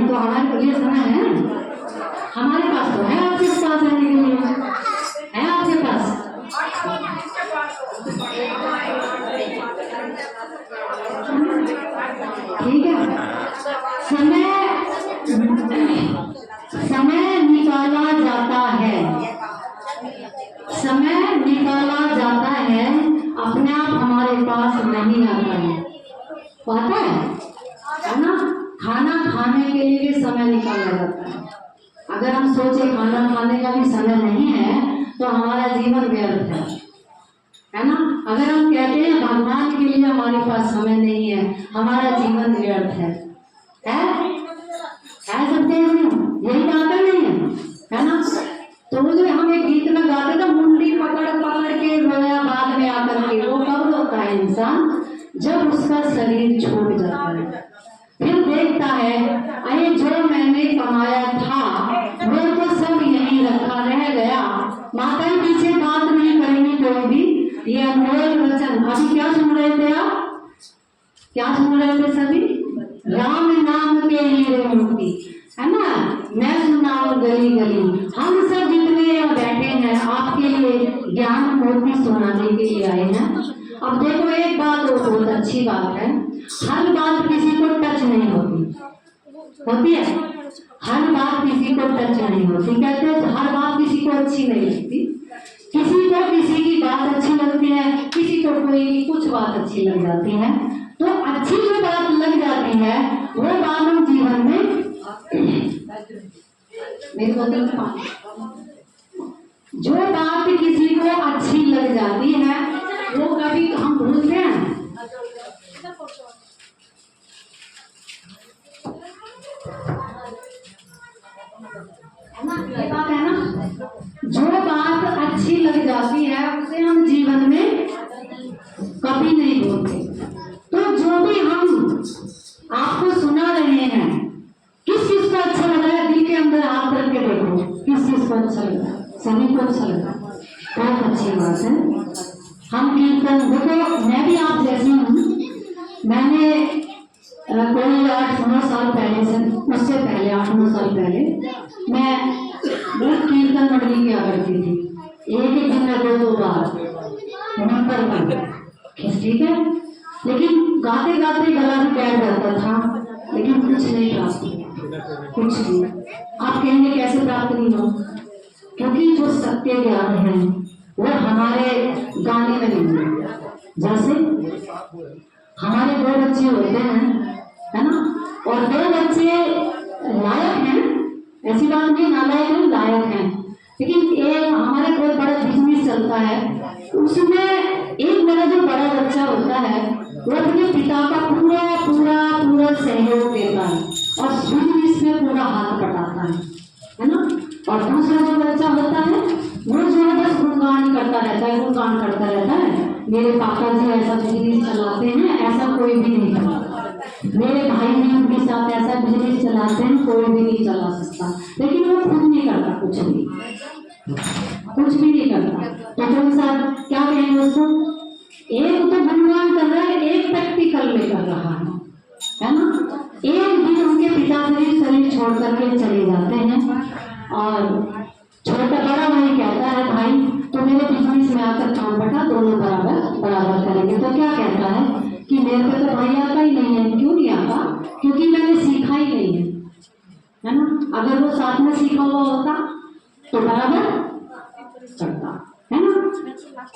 नहीं, तो हमारे लिए समय है, हमारे पास तो है आपके पास रहने के लिए, है आपके पास। ठीक है, समय निकाला जाता है, समय निकाला जाता है, अपने आप हमारे पास नहीं आता है। पता है ना, खाना खाने के लिए भी समय निकाला जाता है। अगर हम सोचे खाना खाने का भी समय नहीं है तो हमारा जीवन व्यर्थ है ना। अगर हम कहते हैं भगवान के लिए हमारे पास समय नहीं है, हमारा जीवन व्यर्थ है सकते हैं, यही बात है नहीं है ना। तो वो जो हम एक गीत में गाते थे, मुंडी पकड़ पकड़ के रोया बाद में आकर के, वो कब होता है इंसान, जब उसका शरीर छूट जाता है, फिर देखता है अरे जो मैंने कमाया था वो तो सब यहीं रखा रह गया। माताएं पीछे बात नहीं करेंगी कोई भी, ये अनमोल वचन। अभी क्या सुन रहे थे आप, क्या सुन रहे थे सभी, राम नाम के हीरे मोती, है ना। मैं सुनाऊं गली गली, हम सब जितने बैठे हैं आपके लिए ज्ञान मोती सुनाने के लिए आए हैं। अब देखो एक बात और बहुत अच्छी बात है, हर बात किसी को टच नहीं होती है, हर बात किसी को टच नहीं होती। कहते हैं हर बात किसी को अच्छी नहीं लगती, किसी को किसी की बात अच्छी लगती है, किसी को कोई कुछ बात अच्छी लग जाती है। तो अच्छी जो बात लग जाती है वो बात हम जीवन में, मेरी बोतल में पानी, जो बात किसी को अच्छी लग जाती है वो कभी हम भूलते हैं, है ना, ये बात है ना। जो बात अच्छी लग जाती है उसे हम जीवन में कभी नहीं भूलते। तो जो भी हम आपको सुना रहे हैं, किस चीज को अच्छा लग रहा है, दिल के अंदर हाथ रख के देखो, किस चीज को अच्छा लग रहा है, सभी को अच्छा लग रहा है, बहुत अच्छी बात है। हम कीर्तन, देखो मैं भी आप जैसी हूँ, मैंने कोई 8-9 साल पहले से, उससे पहले 8-9 साल पहले मैं बहुत कीर्तन मंडली किया करती थी, एक दिन में 2-2 बार नंबर 1, ठीक है। लेकिन गाते गाते गला भी बैठ जाता था, लेकिन कुछ नहीं प्राप्त, कुछ नहीं। आप कहेंगे कैसे प्राप्त नहीं हो, क्योंकि जो सत्य ज्ञान है वो हमारे गाने में नहीं है। जैसे हमारे 2 बच्चे होते हैं, है ना, और 2 बच्चे लायक हैं, ऐसी बात नहीं नालायक है, लायक हैं। लेकिन एक हमारे कोई बड़ा बिजनेस चलता है, उसमें एक मेरा जो बड़ा बच्चा होता है वो अपने पिता का पूरा पूरा पूरा सहयोग देता है और बिजनेस में पूरा हाथ बटाता है ना। और दूसरा जो बच्चा होता है वो जो है बस गुणगान करता रहता है, गुणगान करता रहता है, मेरे पापा जी ऐसा बिजनेस चलाते हैं, ऐसा कोई भी नहीं चलाता, मेरे भाई भी उनके साथ ऐसा बिजनेस चलाते हैं, कोई भी नहीं चला सकता। लेकिन वो खुद नहीं करता, कुछ भी नहीं करता। तो कौन सा क्या कहेंगे उसको, एक तो गुणगान कर रहा है, एक प्रैक्टिकल में कर रहा है ना। एक दिन उनके पिताश्री शरीर छोड़ करके चले जाते हैं और छोटा बड़ा भाई कहता है भाई तो मेरे बिजनेस में आकर काम बटा, दोनों बराबर बराबर करेंगे। तो क्या कहता है कि मेरे को तो भाई आता ही नहीं है। क्यों नहीं आता, क्योंकि मैंने सीखा ही नहीं है ना। अगर वो साथ में सीखा हुआ होता तो बराबर करता, है ना।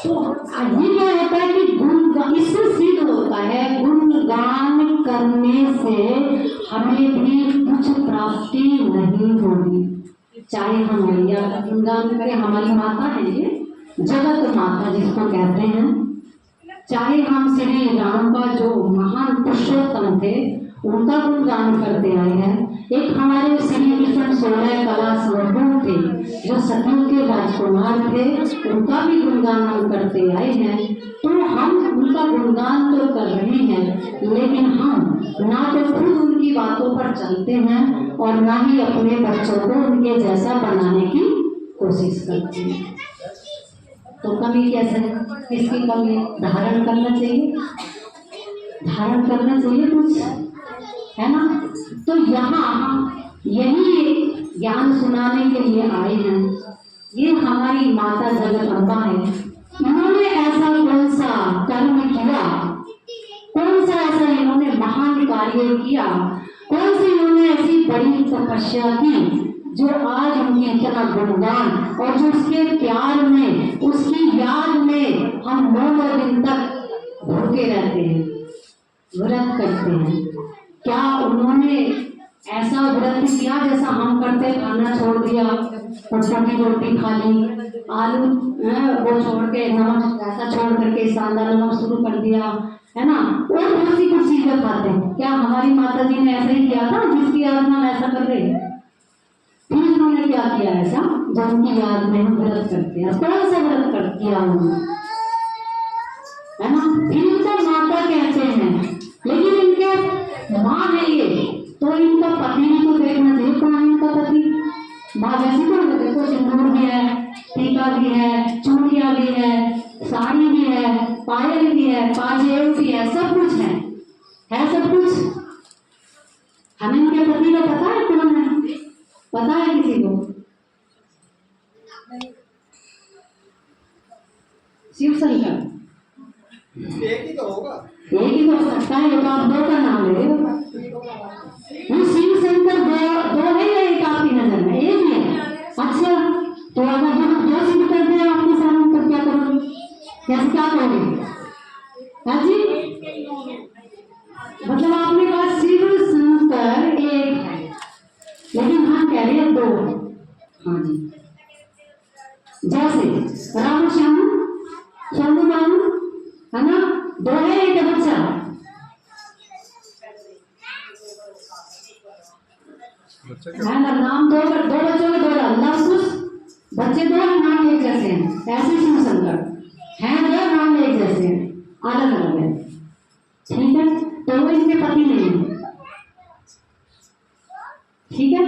तो ये क्या होता है कि गुणगान, इससे सिद्ध होता है गुणगान करने से हमें भी कुछ प्राप्ति नहीं होगी। चाहे हम मैया का गुणगान करें, हमारी माता है ये जगत माता जिसको कहते हैं, चाहे हम श्री राम का जो महान पुरुषोत्तम थे उनका गुणगान करते आए हैं, एक हमारे श्री कृष्ण 16 कला संपूर्ण थे जो सतयुग के राजकुमार थे, उनका भी गुणगान हम करते आए हैं। तो हम उनका गुणगान तो कर रहे हैं, लेकिन हम ना तो खुद उनकी बातों पर चलते हैं और ना ही अपने बच्चों को उनके जैसा बनाने की कोशिश करते हैं। तो कमी कैसे है, किसकी कमी? धारण करना चाहिए, धारण करना चाहिए कुछ, है ना। तो यहाँ हम यही ज्ञान सुनाने के लिए आए हैं। ये हमारी माता जगदम्बा है। इन्होंने ऐसा कौन सा कर्म किया, कौन सा ऐसा इन्होंने महान कार्य किया, कौन सी इन्होंने ऐसी बड़ी तपस्या की जो आज उनके इतना गुणगान, और जो उसके प्यार में, उसकी याद में हम 9 दिन तक भूखे रहते हैं, व्रत करते हैं। क्या उन्होंने ऐसा व्रत किया जैसा हम करते, खाना छोड़ दिया, सरसों की रोटी खा ली, आलू वो छोड़ के नमक ऐसा छोड़ करके सादा नमक शुरू कर दिया, है ना, और बहुत सी कुछ चीजें खाते हैं। क्या हमारी माता जी ने ऐसा ही किया था जिसकी याद में हम ऐसा कर रहे हैं? फिर उन्होंने क्या किया ऐसा जो उनकी याद में हम व्रत करते हैं? कौन सा व्रत कर किया उन्होंने, है ना। फिर इनको माता कहते हैं, लेकिन इनके माँ है ये, तो इनका पति भी तो देखना चाहिए। कौन है इनका पति? माँ जैसी तो देखो, सिंदूर भी है, टीका भी है, चूड़ियाँ भी है, साड़ी भी है, पायल भी है, पाजेब भी है, सब कुछ है सब कुछ। हमें इनके पति का पता है कौन है? पता है किसी को? शिव शंकर एक ही तो होगा, एक ही तो हो सकता है। तो आप 2 का नाम ले, वो शिव शंकर दो है या एक आपकी नजर में? एक ही है। अच्छा, तो अगर हम 2 सिद्ध करते हैं आपके सामने तो क्या करोगे? कैसे क्या करोगे? हाँ जी, मतलब आपने कहा शिव शंकर एक है, लेकिन हम कह रहे हैं 2। हाँ जी, जैसे राम श्याम शंभू बाबू, है ना, 2 है, एक बच्चा। है ना, नाम 2 बच्चों के 2 अल्लाह कुछ बच्चे 2 नाम एक जैसे हैं। ऐसे शिव शंकर हैं 2 नाम एक जैसे हैं, अलग अलग है। ठीक है, तो वो इनके पति नहीं है। ठीक है,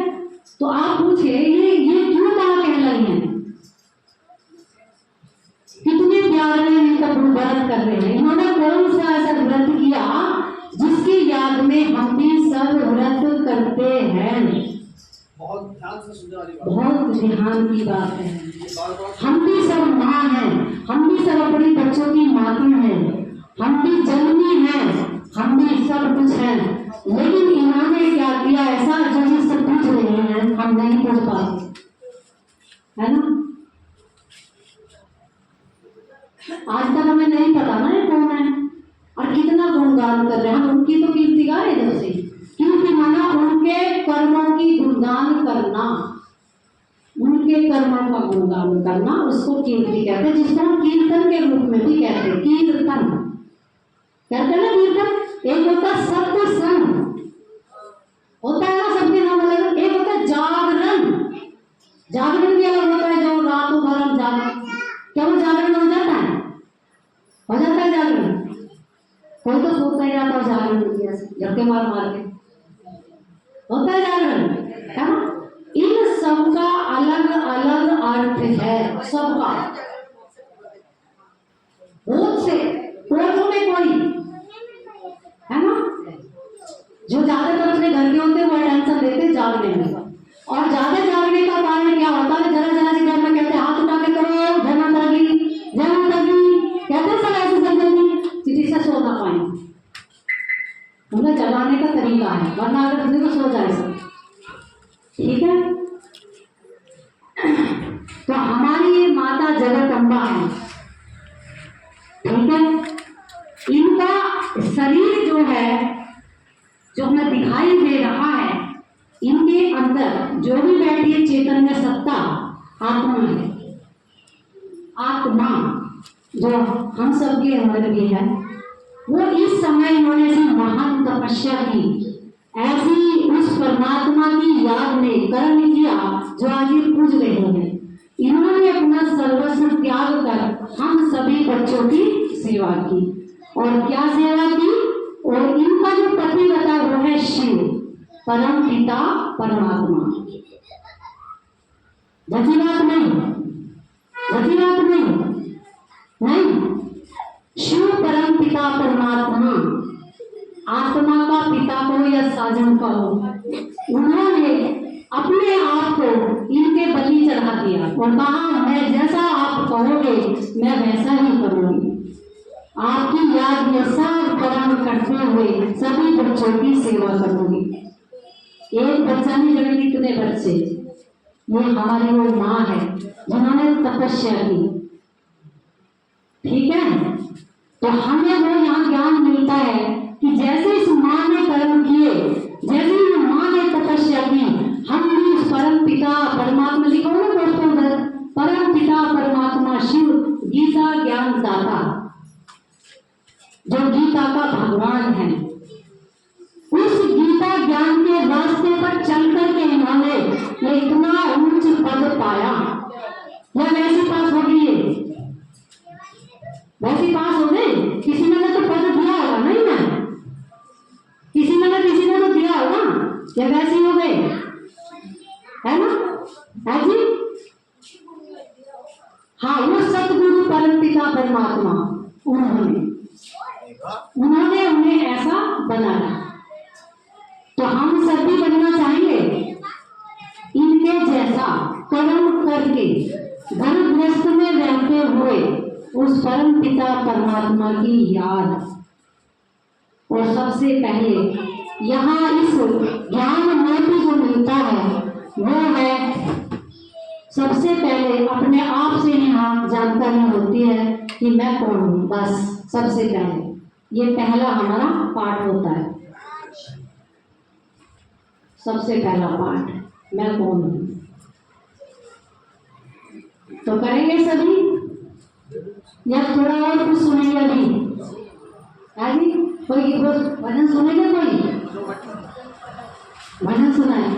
तो आप पूछे ये क्यों कहा कहलाई है? कितने प्यार में इनका व्रत कर रहे हैं। इन्होंने कौन सा ऐसा व्रत किया जिसकी याद में हम भी सब व्रत करते हैं? बहुत ध्यान से सुनने वाली बात, बहुत ध्यान की बात है। हम भी सब माँ हैं, हम भी सब अपने बच्चों की माता हैं, हम भी जननी हैं, हम भी सब कुछ हैं। लेकिन इन्होंने क्या किया ऐसा जो ये सब पूछ रहे हैं हम नहीं पूछ पाते, है ना। आज तक हमें नहीं पता ना ये कौन है और कितना गुणगान कर रहे हैं। हम उनकी तो कीर्ति गा रहे जब से, कीर्ति माना उनके कर्मों की गुणगान करना, उनके कर्मों का गुणगान करना, उसको कीर्ति कहते हैं। जिसको हम कीर्तन के रूप में भी कहते हैं, कीर्तन कहते हैं ना। कीर्तन एक होता सत्संग, होता है ना, सबके नाम अलग। एक होता है जागरण, जागरण भी अलग होता है, जो रातों भर हम जागरण, क्या वो जागरण हो जाता है? हो जाता है जागरण। कोई तो सोता ही रहता है जागरण झटके मार मार के, होता है जागरण, है ना। इन सबका अलग अलग अर्थ है, सबका बहुत से में कोई, है ना। जो ज्यादातर अपने घर के होते हैं वो टेंशन देते हैं जागने में, और ज्यादा जागने का कारण क्या होता है? जरा जरा सी घर में कहते हैं हाथ उठा के करो, जय माता दी, जय माता दी, कहते हैं सब ऐसे जल्दी चिट्ठी से सो ना पाए। उन्हें जगाने का तरीका है, वरना अगर जल्दी तो सो जाए सब। ठीक है, तो हमारी ये माता जगदम्बा है। ठीक है, इनका शरीर जो है, जो हमें दिखाई दे रहा है, इनके अंदर जो भी बैठी है चैतन्य सत्ता, आत्मा है। आत्मा जो हम सबके अंदर भी है, वो इस समय इन्होंने ऐसी महान तपस्या की, ऐसी उस परमात्मा की याद में कर्म किया जो आज ये पूज रहे हैं। इन्होंने अपना सर्वस्व त्याग कर हम सभी बच्चों की सेवा की। और क्या सेवा की? और इनका जो पति बता वो है शिव, परम पिता परमात्मा। जची बात नहीं, जची बात नहीं, नहीं। शिव परम पिता परमात्मा आत्मा का पिता को या साजन का हो, उन्होंने अपने आप को इनके बलि चढ़ा दिया और कहा मैं जैसा आप कहोगे मैं वैसा ही करूंगी। आपकी याद में सब कर्म करते हुए सभी बच्चों की सेवा करूंगी। एक बच्चा नहीं जगह कितने बच्चे, ये हमारी वो माँ है जिन्होंने तपस्या की। ठीक है, तो हमें वो यहाँ ज्ञान मिलता है कि जैसे इस माँ ने कर्म किए, जैसे इस माँ ने तपस्या की, हम भी उस परम पिता परमात्मा, लिखो ना दोस्तों उधर, परम पिता परमात्मा शिव गीता ज्ञान दाता, जो गीता का भगवान है, उस गीता ज्ञान के रास्ते पर चल करके इन्होंने ये इतना ऊंच पद पाया। या वैसे पास हो गई है, वैसे पास हो गए, किसी ने तो पद दिया होगा, नहीं ना, किसी ने तो दिया होगा, या वैसे हो गए, है ना, है जी। हाँ, वो सतगुरु परम पिता परमात्मा उन्होंने उन्हें ऐसा बनाया। तो हम सब भी बनना चाहेंगे इनके जैसा कर्म करके घर गृहस्थ में रहते हुए उस परम पिता परमात्मा की याद। और सबसे पहले यहाँ इस ज्ञान मोती जो मिलता है वो है, सबसे पहले अपने आप से यहाँ जानकारी होती है कि मैं कौन हूँ। बस सबसे पहले ये पहला हमारा पाठ होता है, सबसे पहला पाठ मैं कौन हूँ। तो करेंगे सभी या थोड़ा और कुछ सुनेंगे अभी? अभी कोई भजन सुनेंगे? कोई भजन सुनाए?